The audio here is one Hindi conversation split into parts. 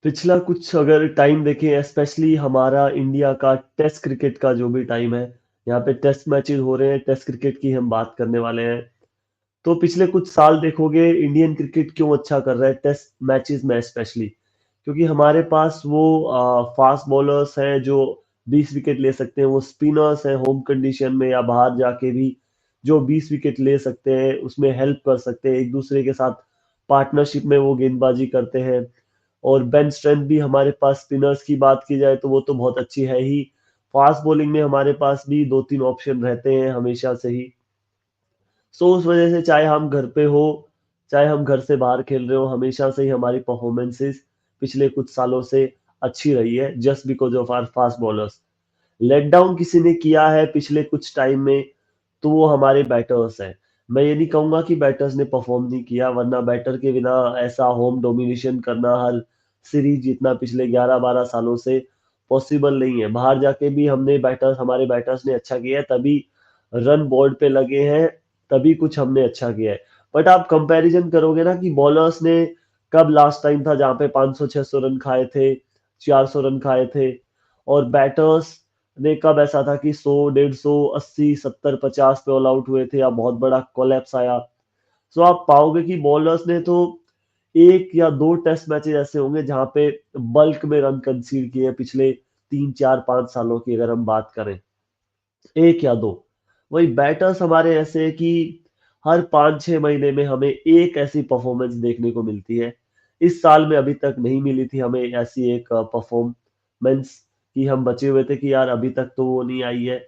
पिछला कुछ अगर टाइम देखें, स्पेशली हमारा इंडिया का टेस्ट क्रिकेट का जो भी टाइम है, यहाँ पे टेस्ट मैचेस हो रहे हैं, टेस्ट क्रिकेट की हम बात करने वाले हैं। तो पिछले कुछ साल देखोगे इंडियन क्रिकेट क्यों अच्छा कर रहा है टेस्ट मैचेस में स्पेशली, क्योंकि हमारे पास वो फास्ट बॉलर्स हैं जो 20 विकेट ले सकते हैं, वो स्पिनर्स हैं होम कंडीशन में या बाहर जाके भी जो 20 विकेट ले सकते हैं, उसमें हेल्प कर सकते हैं, एक दूसरे के साथ पार्टनरशिप में वो गेंदबाजी करते हैं। और बेंच स्ट्रेंथ भी हमारे पास, स्पिनर्स की बात की जाए तो वो तो बहुत अच्छी है ही। फास्ट बॉलिंग में हमारे पास भी 2-3 ऑप्शन रहते हैं हमेशा से ही। सो उस वजह से चाहे हम घर पे हो, चाहे हम घर से बाहर खेल रहे हो, हमेशा से ही हमारी परफॉर्मेंसेस पिछले कुछ सालों से अच्छी रही है, just because of our fast bowlers. Let down किसी ने किया है पिछले कुछ टाइम में, तो वो हमारे बैटर्स हैं। मैं ये नहीं कहूंगा कि बैटर्स ने परफॉर्म नहीं किया, वरना बैटर के बिना ऐसा होम डोमिनेशन करना, हर सीरीज जीतना पिछले 11-12 सालों से पॉसिबल नहीं है। बाहर जाके भी हमने बैटर्स हमारे बैटर्स ने अच्छा किया है, तभी रन बोर्ड पे लगे हैं, तभी कुछ हमने अच्छा किया है। बट आप कंपैरिजन करोगे ना कि बॉलर्स ने कब लास्ट टाइम था जहां पे 500-600 रन खाए थे, 400 रन खाए थे, और बैटर्स ने कब ऐसा था कि 100, 150, 80, 70, 50 पे ऑल आउट हुए थे या बहुत बड़ा कोलैप्स आया। सो आप पाओगे कि बॉलर्स ने तो एक या दो टेस्ट मैचेस ऐसे होंगे जहां पे बल्क में रन कंसीड किए हैं पिछले 3, 4, 5 सालों की अगर हम बात करें, एक या दो। वही बैटर्स हमारे ऐसे हैं कि हर 5-6 महीने में हमें एक ऐसी परफॉर्मेंस देखने को मिलती है। इस साल में अभी तक नहीं मिली थी हमें ऐसी एक परफॉर्मेंस कि हम बचे हुए थे कि यार अभी तक तो वो नहीं आई है।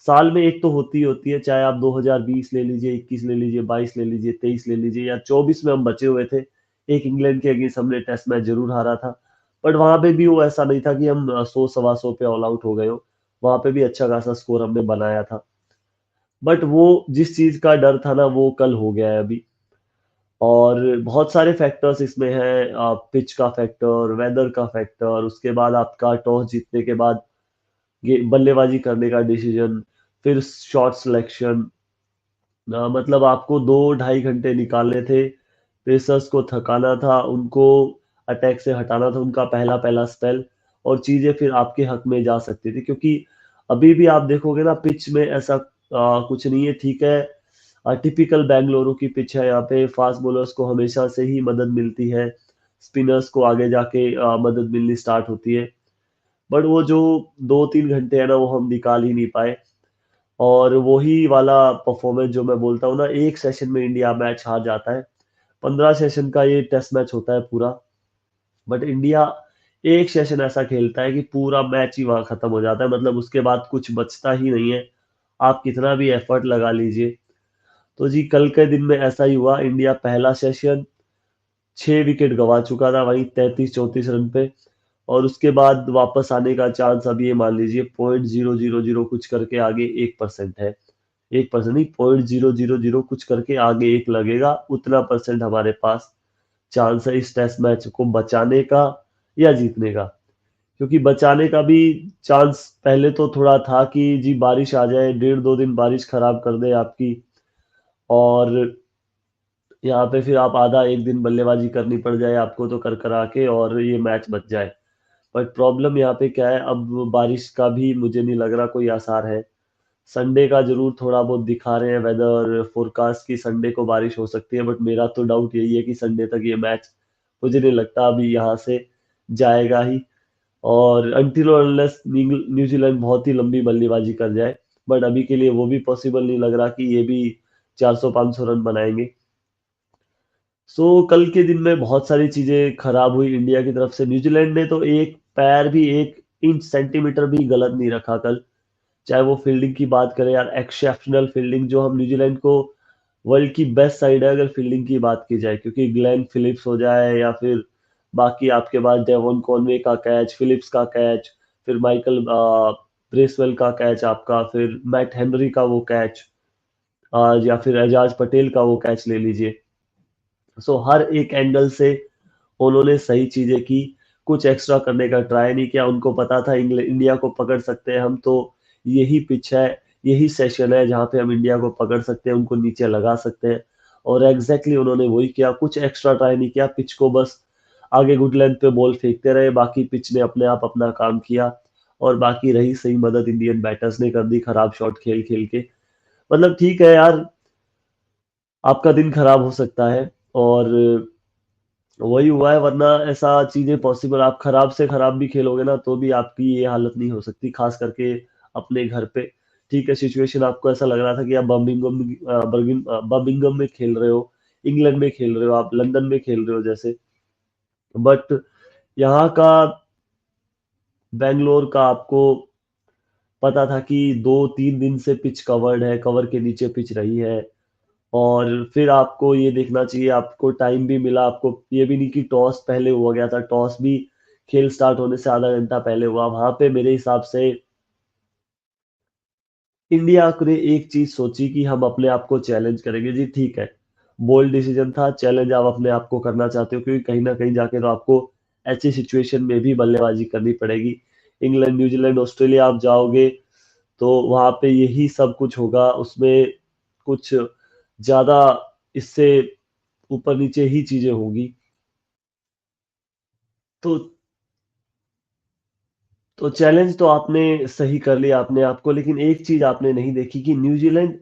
साल में एक तो होती ही होती है, चाहे आप 2020 ले लीजिए, 21 ले लीजिए, 22 ले लीजिए, 23 ले लीजिए, या 24 में हम बचे हुए थे। एक इंग्लैंड के अगेंस्ट हमने टेस्ट मैच जरूर हारा था, बट वहां पे भी वो ऐसा नहीं था कि हम 100, 125 पे ऑल आउट हो गए हो। वहां पे भी अच्छा खासा स्कोर हमने बनाया था। बट वो जिस चीज का डर था ना, वो कल हो गया है अभी। और बहुत सारे फैक्टर्स इसमें हैं, पिच का फैक्टर, वेदर का फैक्टर, उसके बाद आपका टॉस जीतने के बाद ये बल्लेबाजी करने का डिसीजन, फिर शॉट सिलेक्शन। मतलब आपको 2-2.5 घंटे निकालने थे, पेसर्स को थकाना था, उनको अटैक से हटाना था, उनका पहला पहला स्पेल, और चीजें फिर आपके हक में जा सकती थी, क्योंकि अभी भी आप देखोगे ना पिच में ऐसा कुछ नहीं है, ठीक है। टिपिकल बेंगलुरु की पिच है, यहाँ पे फास्ट बॉलर्स को हमेशा से ही मदद मिलती है, स्पिनर्स को आगे जाके मदद मिलनी स्टार्ट होती है। बट वो जो 2-3 घंटे है ना, वो हम निकाल ही नहीं पाए। और वही वाला परफॉर्मेंस जो मैं बोलता हूँ ना, एक सेशन में इंडिया मैच हार जाता है। 15 सेशन का ये टेस्ट मैच होता है पूरा, बट इंडिया एक सेशन ऐसा खेलता है कि पूरा मैच ही वहां खत्म हो जाता है, मतलब उसके बाद कुछ बचता ही नहीं है, आप कितना भी एफर्ट लगा लीजिए। तो जी कल के दिन में ऐसा ही हुआ, इंडिया पहला सेशन 6 विकेट गंवा चुका था वहीं 33-34 रन पे, और उसके बाद वापस आने का चांस अब ये मान लीजिए 0.000 कुछ करके आगे 1% है। 1% नहीं, 0.000 कुछ करके आगे एक लगेगा, उतना परसेंट हमारे पास चांस है इस टेस्ट मैच को बचाने का या जीतने का। क्योंकि बचाने का भी चांस पहले तो थोड़ा था कि जी बारिश आ जाए, 1.5-2 दिन बारिश खराब कर दे आपकी, और यहाँ पे फिर आप आधा एक दिन बल्लेबाजी करनी पड़ जाए आपको तो कर करा के, और ये मैच बच जाए। बट प्रॉब्लम यहाँ पे क्या है, अब बारिश का भी मुझे नहीं लग रहा कोई आसार है। संडे का जरूर थोड़ा बहुत दिखा रहे हैं वेदर फोरकास्ट की संडे को बारिश हो सकती है, बट मेरा तो डाउट यही है कि संडे तक ये मैच मुझे नहीं लगता अभी यहाँ से जाएगा ही। और अनटिल और अनलेस न्यूजीलैंड बहुत ही लंबी बल्लेबाजी कर जाए, बट अभी के लिए वो भी पॉसिबल नहीं लग रहा कि ये भी 400-500 रन बनाएंगे। सो कल के दिन में बहुत सारी चीजें खराब हुई इंडिया की तरफ से। न्यूजीलैंड ने तो एक पैर भी, 1 इंच सेंटीमीटर भी गलत नहीं रखा कल। चाहे वो फील्डिंग की बात करें यार, एक्सेप्शनल फील्डिंग, जो हम न्यूजीलैंड को वर्ल्ड की बेस्ट साइड है अगर फील्डिंग की बात की जाए, क्योंकि ग्लेन फिलिप्स हो जाए या फिर बाकी आपके पास डेवॉन कॉनवे का कैच, फिलिप्स का कैच, फिर माइकल ब्रेसवेल का कैच आपका, फिर मैट हेनरी का वो कैच, या फिर एजाज पटेल का वो कैच ले लीजिए। सो हर एक एंगल से उन्होंने सही चीजें की, कुछ एक्स्ट्रा करने का ट्राई नहीं किया। उनको पता था इंडिया को पकड़ सकते हैं हम, तो यही पिच है, यही सेशन है जहाँ पे हम इंडिया को पकड़ सकते हैं, उनको नीचे लगा सकते हैं। और एग्जैक्टली उन्होंने वही किया, कुछ एक्स्ट्रा ट्राई नहीं किया, पिच को बस आगे गुड लेंथ पे बॉल फेंकते रहे, बाकी पिच ने अपने आप अपना काम किया और बाकी रही सही मदद इंडियन बैटर्स ने कर दी खराब शॉट खेल-खेल के। मतलब ठीक है यार, आपका दिन खराब हो सकता है और वही हुआ है, वरना ऐसा चीज़ें पॉसिबल, आप खराब से खराब भी खेलोगे ना तो भी आपकी ये हालत नहीं हो सकती, खास करके अपने घर पे। ठीक है, सिचुएशन आपको ऐसा लग रहा था कि आप बर्मिंघम में खेल रहे हो, इंग्लैंड में खेल रहे हो, आप लंदन में खेल रहे हो जैसे, बट यहाँ का बैंगलोर का आपको पता था कि 2-3 दिन से पिच कवर्ड है, कवर के नीचे पिच रही है और फिर आपको ये देखना चाहिए, आपको टाइम भी मिला, आपको ये भी नहीं कि टॉस पहले हुआ गया था, टॉस भी खेल स्टार्ट होने से आधा घंटा पहले हुआ। वहाँ पे मेरे हिसाब से इंडिया ने एक चीज़ सोची कि हम अपने आप को चैलेंज करेंगे। जी ठीक है, बोल्ड डिसीजन था, चैलेंज आप अपने आप को करना चाहते हो क्योंकि कहीं न कहीं जाके तो आपको ऐसी सिचुएशन में भी बल्लेबाज़ी करनी पड़ेगी। इंग्लैंड, न्यूज़ीलैंड, ऑस्ट्रेलिया आप जाओगे तो वहाँ पे यही सब कुछ होगा, उसमें कुछ ज़्यादा इससे ऊपर-नीचे ही चीज़ें होंगी। तो चैलेंज तो आपने सही कर लिया अपने आप को, लेकिन एक चीज़ आपने नहीं देखी कि न्यूज़ीलैंड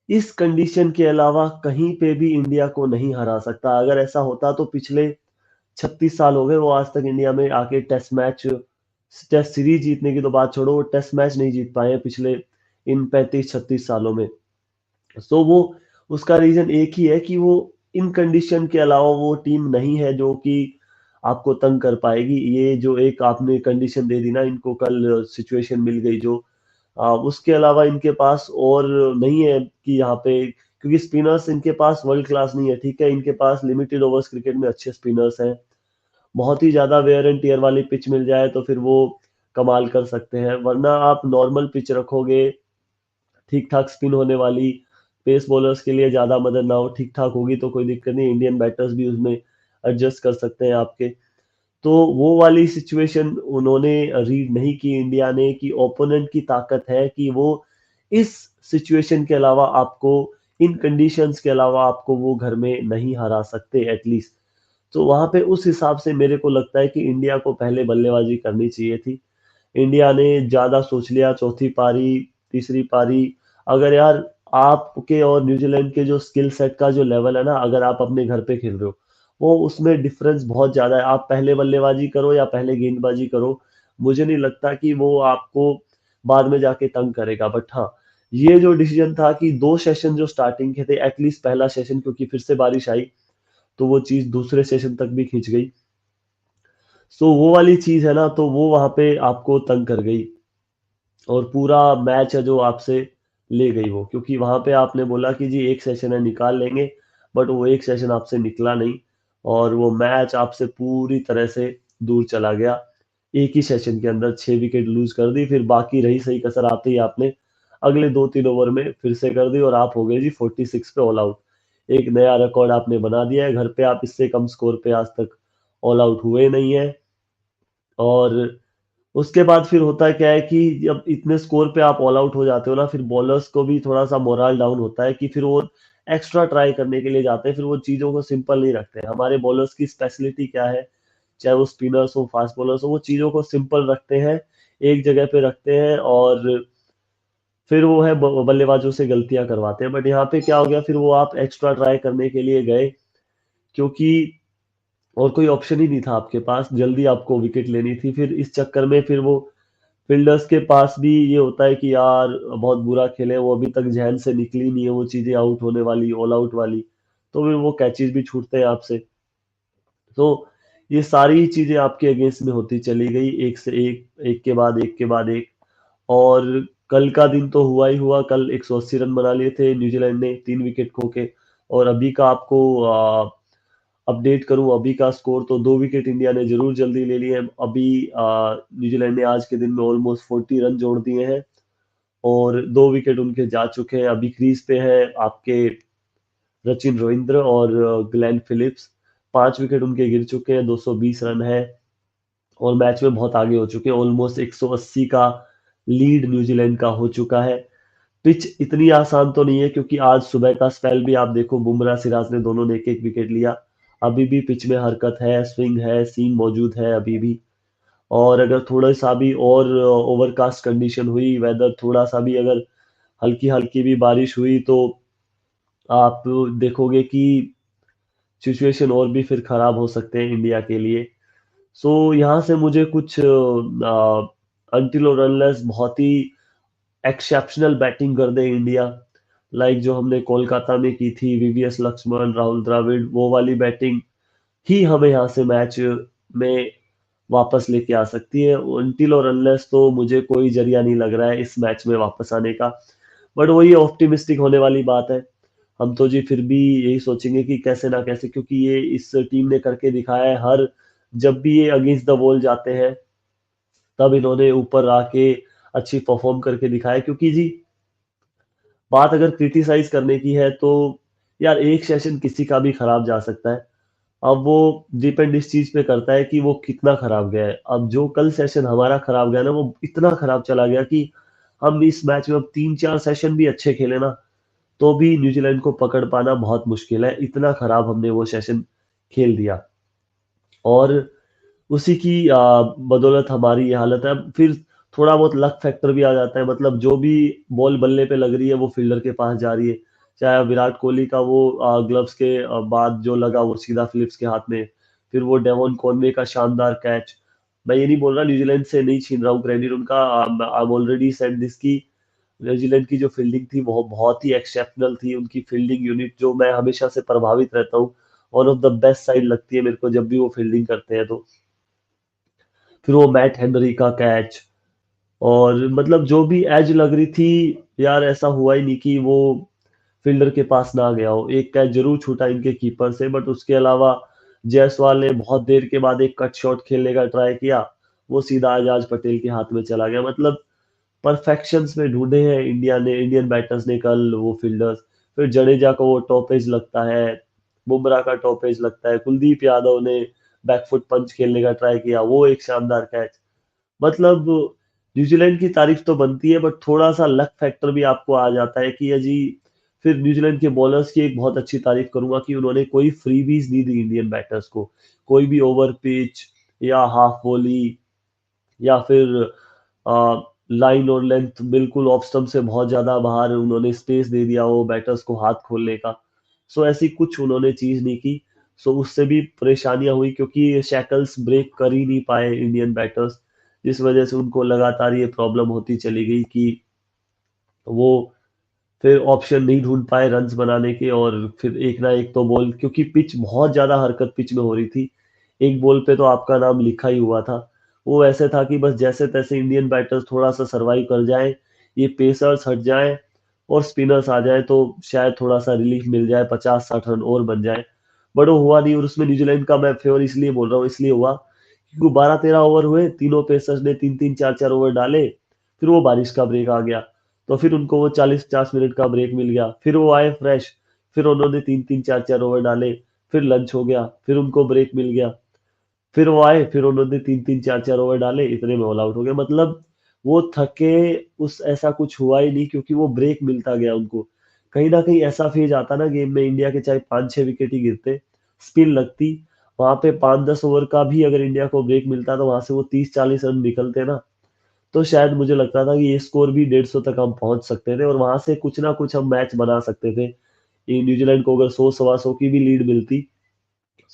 इस कंडीशन के अलावा कहीं पे भी इंडिया को नहीं हरा सकता। अगर ऐसा होता तो पिछले 36 साल हो गए वो आज तक इंडिया में आके टेस्ट सीरीज़ जीतने की तो बात छोड़ो, वो टेस्ट मैच नहीं जीत पाए हैं पिछले इन 35-36 सालों में। सो वो उसका रीज़न एक ही है कि वो इन कंडीशन के अलावा वो टीम नहीं है जो कि आपको तंग कर पाएगी। ये जो एक आपने कंडीशन दे दी ना इनको, कल सिचुएशन मिल गई जो उसके अलावा इनके पास और नहीं है कि यहाँ पे, क्योंकि स्पिनर्स इनके पास वर्ल्ड क्लास नहीं है, ठीक है? इनके पास लिमिटेड ओवर्स क्रिकेट में अच्छे स्पिनर्स हैं। बहुत ही ज़्यादा वेयर एंड टियर वाली पिच मिल जाए तो फिर वो कमाल कर सकते हैं, वरना आप नॉर्मल पिच रखोगे, ठीक-ठाक स्पिन होने वाली, पेस बॉलर्स के लिए ज़्यादा मदद ना हो, ठीक-ठाक होगी तो कोई दिक्कत नहीं, इंडियन बैटर्स भी उसमें एडजस्ट कर सकते हैं आपके। तो वो वाली सिचुएशन उन्होंने रीड नहीं की इंडिया ने कि ओपोनेंट की ताकत है कि वो इस सिचुएशन के अलावा आपको, इन कंडीशंस के अलावा आपको वो घर में नहीं हरा सकते एटलीस्ट। तो वहाँ पे उस हिसाब से मेरे को लगता है कि इंडिया को पहले बल्लेबाजी करनी चाहिए थी। इंडिया ने ज़्यादा सोच लिया, चौथी पारी, तीसरी पारी, अगर यार आपके और न्यूज़ीलैंड के जो स्किल सेट का जो लेवल है ना, अगर आप अपने घर पे खेल रहे हो, वो उसमें डिफरेंस बहुत ज़्यादा है। आप पहले बल्लेबाजी करो या पहले गेंदबाजी करो, मुझे नहीं लगता कि वो आपको बाद में जाके तंग करेगा। बट हाँ, ये जो डिसीजन था कि 2 सेशन जो स्टार्टिंग के थे, एटलीस्ट पहला सेशन, क्योंकि फिर से बारिश आई, तो वो चीज़ दूसरे सेशन तक भी खींच गई। सो वो वाली चीज़ है ना, तो वो वहाँ पे आपको तंग कर गई और पूरा मैच है जो आपसे ले गई वो, क्योंकि वहाँ पे आपने बोला कि जी एक सेशन है निकाल लेंगे, बट वो एक सेशन आपसे निकला नहीं और वो मैच आपसे पूरी तरह से दूर चला गया। एक ही सेशन के अंदर 6 विकेट लूज़ कर दी, फिर बाकी रही सही कसर आते ही आपने अगले 2-3 ओवर में फिर से कर दी और आप हो गए जी 46 पे ऑल आउट। एक नया रिकॉर्ड आपने बना दिया है, घर पे आप इससे कम स्कोर पे आज तक ऑल आउट हुए नहीं हैं और उसके बाद फिर होता क्या है कि जब इतने स्कोर पे आप ऑल आउट हो जाते हो ना, फिर बॉलर्स को भी थोड़ा-सा मोरल डाउन होता है कि फिर वो एक्स्ट्रा ट्राई करने के लिए जाते हैं, फिर वो चीज़ों को सिंपल नहीं रखते हैं। हमारे बॉलर्स की स्पेशलिटी क्या है, चाहे वो स्पिनर्स हो, फास्ट बॉलर्स हो, वो चीज़ों को सिंपल रखते हैं, एक जगह पे रखते हैं और फिर वो है ब बल्लेबाजों से गलतियाँ करवाते हैं। बट यहाँ पे क्या हो गया, फिर वो आप एक्स्ट्रा ट्राई करने के लिए गए क्योंकि और कोई ऑप्शन ही नहीं था आपके पास, जल्दी आपको विकेट लेनी थी। फिर इस चक्कर में फिर वो फील्डर्स के पास भी ये होता है कि यार बहुत बुरा खेले, वो अभी तक ज़हन से निकली नहीं है वो चीज़ें आउट होने वाली, ऑल आउट वाली, तो फिर वो कैचेज़ भी छूटते हैं आपसे। तो ये सारी चीज़ें आपके अगेंस्ट में होती चली गई, एक से एक, एक के बाद एक के बाद एक और कल का दिन तो हुआ ही हुआ, कल 180 रन बना लिए थे न्यूज़ीलैंड ने 3 विकेट खो के और अभी का आपको अपडेट करूँ अभी का स्कोर, तो 2 विकेट इंडिया ने ज़रूर जल्दी ले लिए हैं। अभी न्यूज़ीलैंड ने आज के दिन में ऑलमोस्ट 40 रन जोड़ दिए हैं और 2 विकेट उनके जा चुके हैं। अभी क्रीज़ पे हैं आपके सचिन रविंद्र और ग्लेन फिलिप्स, 5 विकेट उनके गिर चुके हैं, 220 रन है और मैच में बहुत आगे हो चुके हैं। ऑलमोस्ट 180 का लीड न्यूज़ीलैंड का हो चुका है। पिच इतनी आसान तो नहीं है क्योंकि आज सुबह का स्पेल भी आप देखो, बुमराह सिराज ने दोनों ने एक-एक विकेट लिया। अभी भी पिच में हरकत है, स्विंग है, सीम मौजूद है अभी भी। और अगर थोड़ा-सा भी और ओवरकास्ट कंडीशन हुई, वेदर थोड़ा-सा भी अगर हल्की-हल्की भी बारिश हुई तो आप देखोगे कि सिचुएशन और भी फिर खराब हो सकते हैं इंडिया के लिए। सो यहाँ से मुझे कुछ अनटिल और अनलेस बहुत ही एक्सेप्शनल बैटिंग कर दे इंडिया, लाइक जो हमने कोलकाता में की थी, वीवीएस लक्ष्मण, राहुल द्रविड़, वो वाली बैटिंग ही हमें यहाँ से मैच में वापस लेके आ सकती है। अनटिल और अनलेस तो मुझे कोई जरिया नहीं लग रहा है इस मैच में वापस आने का। बट वही ऑप्टिमिस्टिक होने वाली बात है। हम तो जी फिर भी यही सोचेंगे कि कैसे ना कैसे, क्योंकि ये इस टीम ने करके दिखाया है, हर जब भी ये अगेंस्ट द वॉल जाते हैं तब इन्होंने ऊपर आके अच्छी परफॉर्म करके दिखाया। क्योंकि जी बात अगर क्रिटिसाइज करने की है तो यार एक सेशन किसी का भी खराब जा सकता है। अब वो डिपेंड इस चीज पे करता है कि वो कितना खराब गया है। अब जो कल सेशन हमारा खराब गया ना, वो इतना खराब चला गया कि हम इस मैच में अब 3-4 सेशन भी अच्छे खेले ना, तो भी न्यूजीलैंड को पकड़ पाना बहुत मुश्किल है। इतना खराब हमने वो सेशन खेल दिया। और उसी की बदौलत हमारी ये हालत है। फिर थोड़ा बहुत लक फैक्टर भी आ जाता है, मतलब जो भी बॉल बल्ले पे लग रही है वो फील्डर के पास जा रही है। चाहे विराट कोहली का वो ग्लव्स के बाद जो लगा वो सीधा फिलिप्स के हाथ में, फिर वो डेवॉन कॉनवे का शानदार कैच। मैं ये नहीं बोल रहा न्यूजीलैंड से नहीं छीन रहा हूँ क्रेडिट उनका, आई ऑलरेडी सेड दिस की न्यूजीलैंड की जो फील्डिंग थी वो बहुत ही एक्सेप्शनल थी। उनकी फील्डिंग यूनिट जो मैं हमेशा से प्रभावित रहता हूँ, one of the best side लगती है मेरे को जब भी वो फील्डिंग करते हैं तो। फिर वो मैट हेनरी का कैच, और मतलब जो भी एज लग रही थी यार, ऐसा हुआ ही नहीं कि वो फील्डर के पास ना गया हो। एक कैच जरूर छूटा इनके कीपर से, बट उसके अलावा जायसवाल ने बहुत देर के बाद एक कट शॉट खेलने का ट्राई किया, वो सीधा एजाज पटेल के हाथ में चला गया। मतलब परफेक्शंस में ढूंढे हैं इंडिया ने, इंडियन बैटर्स ने कल वो फील्डर्स। फिर जडेजा को वो टॉपेज लगता है, बुमराह का टॉपेज लगता है, कुलदीप यादव ने बैकफुट पंच खेलने का ट्राई किया, वो एक शानदार कैच। मतलब न्यूजीलैंड की तारीफ तो बनती है, बट थोड़ा सा लक फैक्टर भी आपको आ जाता है कि अजी। फिर न्यूजीलैंड के बॉलर्स की एक बहुत अच्छी तारीफ करूंगा कि उन्होंने कोई फ्रीबीज नहीं दी इंडियन बैटर्स को। कोई भी ओवर पिच या हाफ वॉली या फिर लाइन और लेंथ बिल्कुल ऑफ स्टंप से बहुत ज्यादा बाहर उन्होंने स्पेस दे दिया हो बैटर्स को हाथ खोलने का। सो ऐसी कुछ उन्होंने चीज नहीं की। सो उससे भी परेशानियां हुई, क्योंकि शैकल्स ब्रेक कर ही नहीं पाए इंडियन बैटर्स, जिस वजह से उनको लगातार ये प्रॉब्लम होती चली गई कि वो फिर ऑप्शन नहीं ढूंढ पाए रन्स बनाने के। और फिर एक ना एक तो बॉल, क्योंकि पिच बहुत ज्यादा हरकत पिच में हो रही थी, एक बॉल पे तो आपका नाम लिखा ही हुआ था। वो ऐसे था कि बस जैसे तैसे इंडियन बैटर्स थोड़ा सा सरवाइव कर जाए, ये पेसर्स हट जाएं और स्पिनर्स आ जाए तो शायद थोड़ा सा रिलीफ मिल जाए, 50-60 रन और बन जाए। बट वो हुआ नहीं। और उसमें न्यूजीलैंड का मैं फेवर इसलिए बोल रहा हूँ, इसलिए हुआ क्योंकि 12-13 ओवर हुए, तीनों पेसर्स ने 3-3 4-4 ओवर डाले। फिर वो बारिश का ब्रेक आ गया, तो फिर उनको वो 40-50 मिनट का ब्रेक मिल गया। फिर वो आए फ्रेश, फिर उन्होंने 3-3 4-4 ओवर डाले, फिर लंच हो गया, फिर उनको ब्रेक मिल गया। फिर वो आए, फिर उन्होंने 3-3 4-4 ओवर डाले, इतने में ऑल आउट हो गए। मतलब वो थके, उस ऐसा कुछ हुआ ही नहीं, क्योंकि वो ब्रेक मिलता गया उनको। कहीं ना कहीं ऐसा फेज आता ना गेम में, इंडिया के चाहे 5-6 विकेट ही गिरते, स्पिन लगती, वहां पे 5-10 ओवर का भी अगर इंडिया को ब्रेक मिलता तो वहां से वो 30-40 रन निकलते ना, तो शायद मुझे लगता था कि ये स्कोर भी 150 तक हम पहुंच सकते थे और वहां से कुछ ना कुछ हम मैच बना सकते थे। ये न्यूजीलैंड को अगर 100 सवा 100 की भी लीड मिलती,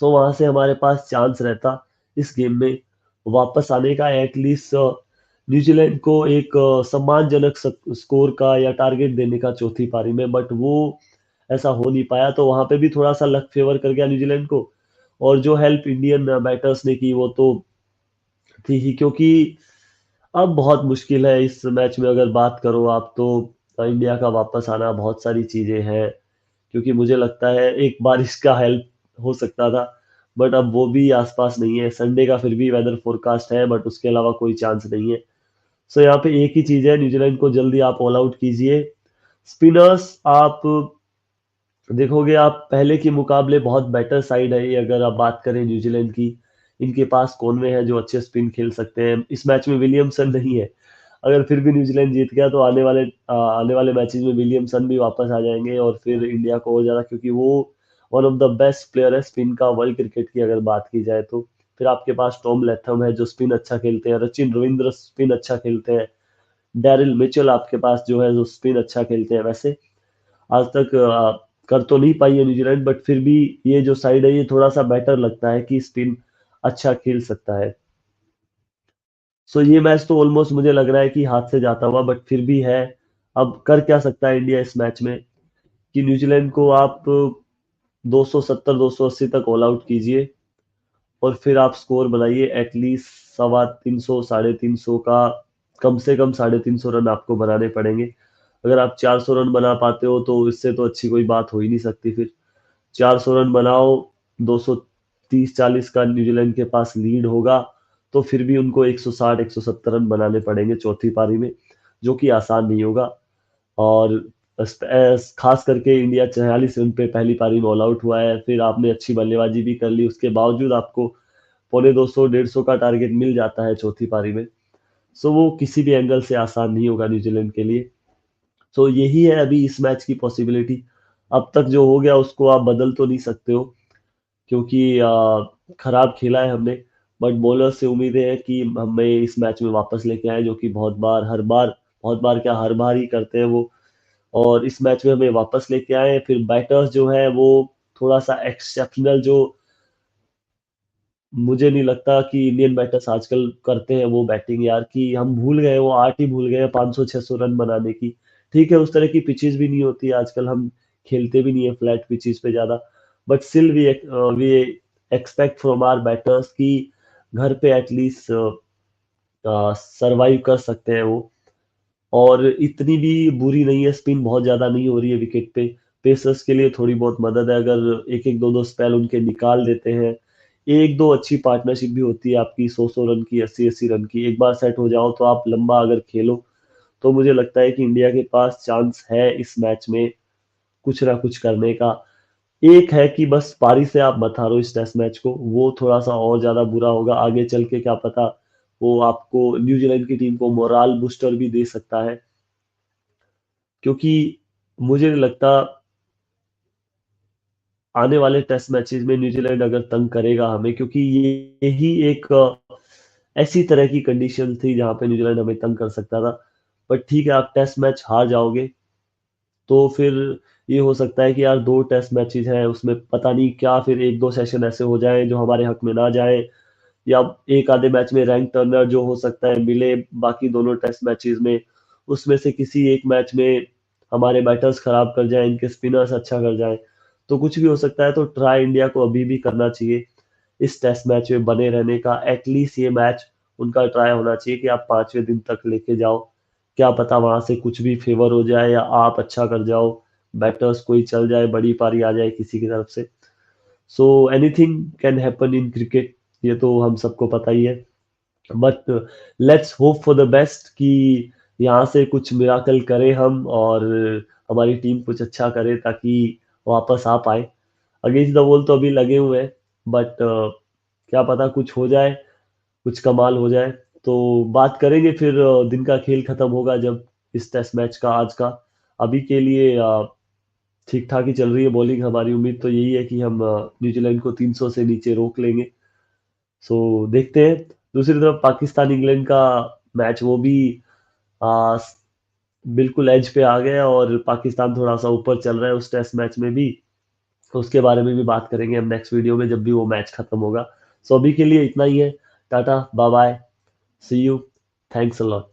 तो वहां से हमारे पास चांस रहता इस गेम में वापस आने का, एटलीस्ट न्यूजीलैंड को एक सम्मानजनक स्कोर का या टारगेट देने का चौथी पारी में। बट वो ऐसा हो नहीं पाया, तो वहां पे भी थोड़ा सा लक फेवर कर गया न्यूजीलैंड को। और जो हेल्प इंडियन बैटर्स ने की वो तो थी ही, क्योंकि अब बहुत मुश्किल है इस मैच में अगर बात करो आप तो। इंडिया का वापस आना, बहुत सारी चीजें हैं, क्योंकि मुझे लगता है एक बारिश का हेल्प हो सकता था, बट अब वो भी आसपास नहीं है। संडे का फिर भी वेदर फोरकास्ट है, बट उसके अलावा कोई चांस नहीं है। सो यहाँ पे एक ही चीज है, न्यूजीलैंड को जल्दी आप ऑल आउट कीजिए। स्पिनर्स आप देखोगे, आप पहले के मुकाबले बहुत बेटर साइड है ये, अगर आप बात करें न्यूजीलैंड की। इनके पास कॉनवे है जो अच्छे स्पिन खेल सकते हैं। इस मैच में विलियमसन नहीं है। अगर फिर भी न्यूजीलैंड जीत गया तो आने वाले मैचेस में विलियमसन भी वापस आ जाएंगे और फिर इंडिया को हो जाएगा, क्योंकि वो one of the best player है स्पिन का वर्ल्ड क्रिकेट की अगर बात की जाए तो। फिर आपके पास टॉम लैथम है जो स्पिन अच्छा खेलते हैं, सचिन रविंद्र स्पिन अच्छा खेलते हैं, डैरिल मिचेल आपके पास जो है जो स्पिन अच्छा खेलते हैं। वैसे आज तक कर तो नहीं पाई है न्यूजीलैंड, बट फिर भी ये जो साइड है ये थोड़ा सा बेटर लगता है कि स्पिन अच्छा खेल सकता है। सो ये मैच तो ऑलमोस्ट मुझे लग रहा है कि हाथ से जाता हुआ, बट फिर भी है। अब कर क्या सकता है इंडिया इस मैच में कि न्यूजीलैंड को आप 270 280 तक ऑल आउट कीजिए और फिर आप स्कोर बनाइए एटलीस्ट 350 350 का, कम से कम 350 रन आपको बनाने पड़ेंगे। अगर आप 400 रन बना पाते हो तो इससे तो अच्छी कोई बात हो ही नहीं सकती। फिर 400 रन बनाओ, 230-40 का न्यूजीलैंड के पास लीड होगा, तो फिर भी उनको 160-170 रन बनाने पड़ेंगे चौथी पारी में, जो कि आसान नहीं होगा। और खास करके इंडिया 44 रन पे पहली पारी में ऑल आउट हुआ है, फिर आपने अच्छी बल्लेबाजी भी कर ली, उसके बावजूद आपको पौने 200 150 का टारगेट मिल जाता है चौथी पारी में। सो वो किसी भी एंगल से आसान नहीं होगा न्यूजीलैंड के लिए। सो यही है अभी इस मैच की पॉसिबिलिटी। अब तक जो हो गया उसको आप बदल तो नहीं सकते हो, क्योंकि खराब खेला है हमने, बट बॉलर से उम्मीदें हैं कि हमें इस मैच में वापस लेके आए, जो कि बहुत बार क्या हर बार ही करते हैं वो। और इस मैच में हमें वापस लेके आए, फिर बैटर्स जो है वो थोड़ा सा एक्सेप्शनल, जो मुझे नहीं लगता कि इंडियन बैटर्स आजकल करते हैं वो बैटिंग यार, कि हम भूल गए, वो आर्ट ही भूल गए 500-600 रन बनाने की। ठीक है, उस तरह की पिचेस भी नहीं होती आजकल, हम खेलते भी नहीं है फ्लैट पिचेस पे ज्यादा, but still we expect from our batters कि घर पे एटलीस्ट सरवाइव कर सकते हैं वो। और इतनी भी बुरी नहीं है, स्पिन बहुत ज्यादा नहीं हो रही है विकेट पे। पेसर्स के लिए थोड़ी बहुत मदद है, अगर एक एक दो दो स्पेल उनके निकाल देते हैं, एक दो अच्छी पार्टनरशिप भी होती है आपकी 100 रन की, 80 रन की, एक बार सेट हो जाओ तो आप लंबा अगर खेलो, तो मुझे लगता है कि इंडिया के पास चांस है इस मैच में कुछ ना कुछ करने का। एक है कि बस पारी से आप मत हारो इस टेस्ट मैच को, वो थोड़ा सा और ज्यादा बुरा होगा आगे चल के, क्या पता वो आपको न्यूजीलैंड की टीम को मोराल बूस्टर भी दे सकता है। क्योंकि मुझे नहीं लगता आने वाले टेस्ट मैचेस में न्यूजीलैंड अगर तंग करेगा हमें, क्योंकि यही एक ऐसी तरह की कंडीशन थी जहां पे न्यूजीलैंड हमें तंग कर सकता था। बट ठीक है, आप टेस्ट मैच हार जाओगे तो फिर ये हो सकता है कि यार 2 टेस्ट मैचेस हैं, उसमें पता नहीं क्या फिर एक दो सेशन ऐसे हो जाए जो हमारे हक में ना जाए, या एक आधे मैच में रैंक टर्नर जो हो सकता है मिले बाकी दोनों टेस्ट मैचेस में, उसमें से किसी एक मैच में हमारे बैटर्स खराब कर जाएं, इनके स्पिनर्स अच्छा कर जाएं, तो कुछ भी हो सकता है। तो ट्राई इंडिया को अभी भी करना चाहिए इस टेस्ट मैच में बने रहने का, एटलीस्ट ये मैच उनका ट्राई होना चाहिए कि आप 5वें दिन तक लेके जाओ, क्या पता वहां से कुछ भी फेवर हो जाए या आप अच्छा कर जाओ, बैटर्स कोई चल जाए, बड़ी पारी आ जाए किसी की तरफ से। So anything can happen in cricket, ये तो हम सबको पता ही है। But let's hope for the best कि यहाँ से कुछ मिराकल करें हम, और हमारी टीम कुछ अच्छा करे ताकि वापस आ पाए। अगेंस्ट द वॉल तो अभी लगे हुए हैं, बट क्या पता कुछ हो जाए, कुछ कमाल हो जाए। तो बात करेंगे फिर दिन का खेल खत्म होगा जब, इस टेस्ट मैच का आज का। अभी के लिए ठीक ठाक ही चल रही है बॉलिंग हमारी, उम्मीद तो यही है कि हम न्यूजीलैंड को 300 से नीचे रोक लेंगे। सो देखते हैं। दूसरी तरफ पाकिस्तान इंग्लैंड का मैच, वो भी आ, बिल्कुल एज पे आ गया और पाकिस्तान थोड़ा सा ऊपर चल रहा है उस टेस्ट मैच में भी। तो उसके बारे में भी बात करेंगे हम नेक्स्ट वीडियो में जब भी वो मैच खत्म होगा। सो अभी के लिए इतना ही है। Tata bye bye, see you, thanks a lot.